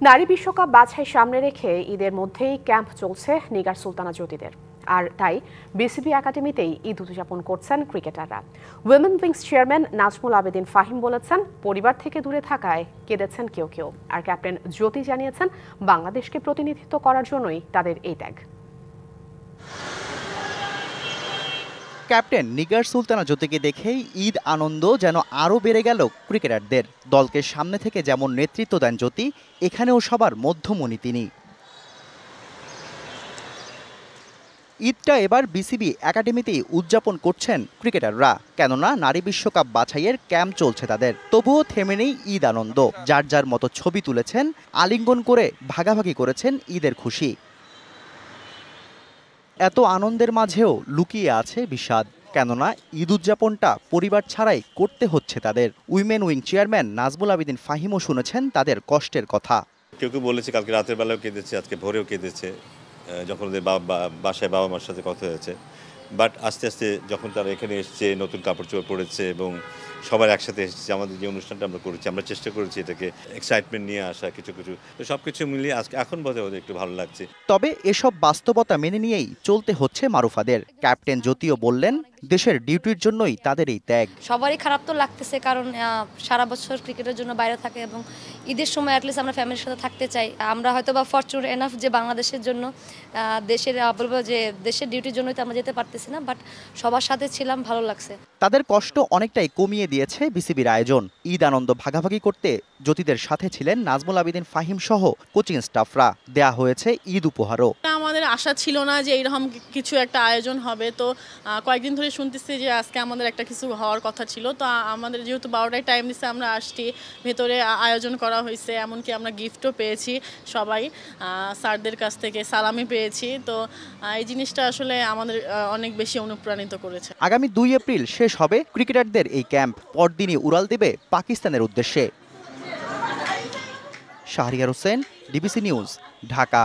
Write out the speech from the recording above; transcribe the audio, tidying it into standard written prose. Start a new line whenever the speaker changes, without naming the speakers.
নারী বিশ্বকাপ বাছাই সামনে রেখে ঈদের মধ্যেই ক্যাম্প চলছে নিগার সুলতানা জ্যোতিদের। আর তাই বিসিবি একাডেমিতেই ঈদ উদযাপন করছেন ক্রিকেটাররা। Women wings chairman Nazmul Abedin Fahim বলেছেন, পরিবার থেকে দূরে থাকায় কেঁদেছেন কেউ কেউ। আর ক্যাপ্টেন জ্যোতি জানিয়েছেন, বাংলাদেশকে প্রতিনিধিত্ব করার জন্যই তাদের এই ত্যাগ।
ক্যাপ্টেন নিগার সুলতানা জ্যোতিকে দেখেই ঈদ আনন্দ যেন আরও বেড়ে গেল ক্রিকেটারদের। দলকে সামনে থেকে যেমন নেতৃত্ব দেন জ্যোতি, এখানেও সবার মধ্যমণি তিনি। ঈদটা এবার বিসিবি একাডেমিতেই উদযাপন করছেন ক্রিকেটাররা, কেননা নারী বিশ্বকাপ বাছাইয়ের ক্যাম্প চলছে তাদের। তবুও থেমে নেই ঈদ আনন্দ। যার যার মতো ছবি তুলেছেন, আলিঙ্গন করে ভাগাভাগি করেছেন ঈদের খুশি। এত আনন্দের মাঝেও লুকিয়ে আছে বিষাদ, কেননা ঈদ উদযাপনটা পরিবার ছাড়াই করতে হচ্ছে তাদের। Women wing chairman Nazmul Abedin ফাহিমও শুনেছেন তাদের কষ্টের কথা।
কেউ কেউ বলেছে কালকে রাতের বেলাও কেঁদেছে, আজকে ভোরেও কেঁদেছে, যখন ওদের বাসায় বাবা মার সাথে কথা হয়েছে। বাট আস্তে আস্তে যখন তারা এখানে এসছে, নতুন কাপড় চোপড় পরেছে এবং সবার একসাথে এসেছে, আমাদের যে অনুষ্ঠানটা আমরা করেছি, আমরা চেষ্টা করেছি এটাকে এক্সাইটমেন্ট নিয়ে আসা, কিছু কিছু তো সব কিছু মিলিয়ে আজকে এখন বোধহয় ওদের একটু ভালো লাগছে।
তবে এসব বাস্তবতা মেনে নিয়েই চলতে হচ্ছে মারুফাদের। ক্যাপ্টেন জ্যোতিও বললেন, দেশের ডিউটির জন্যই তাদের এই ত্যাগ।
সবারই খারাপ তো লাগতেছে, কারণ সারা বছর ক্রিকেটের জন্য বাইরে থাকে এবং ঈদের সময় অ্যাটলিস্ট আমরা ফ্যামিলির সাথে থাকতে চাই। আমরা হয়তো বা ফরচুনেট এনাফ যে বাংলাদেশের জন্য দেশের বলবো যে দেশের ডিউটির জন্যই তো আমরা যেতে পারতেছি না, বাট সবার সাথে ছিলাম, ভালো লাগছে।
তাদের কষ্ট অনেকটাই কমিয়ে দিয়েছে বিসিবির আয়োজন। ঈদ আনন্দ ভাগাভাগি করতে জ্যোতিদের সাথে ছিলেন নাজমুল আবেদিন ফাহিম সহ কোচিং স্টাফরা। দেয়া হয়েছে ঈদ উপহারও।
আমাদের আশা ছিল না যে এইরকম কিছু একটা আয়োজন হবে, তো কয়েকদিন ধরে শুনতেছি যে আজকে আমাদের একটা কিছু হওয়ার কথা ছিল। তো আমাদের যেহেতু 12টায় টাইম দিচ্ছে, আমরা আসছি, ভেতরে আয়োজন করা হয়েছে, এমনকি আমরা গিফটও পেয়েছি সবাই স্যারদের কাছ থেকে, সালামি পেয়েছি। তো এই জিনিসটা আসলে আমাদের অনেক বেশি অনুপ্রাণিত করেছে।
আগামী 2 এপ্রিল শেষ হবে ক্রিকেটারদের এই ক্যাম্প। পরদিনই উড়াল দেবে পাকিস্তানের উদ্দেশ্যে। Shahriar Hossain, DBC news, Dhaka.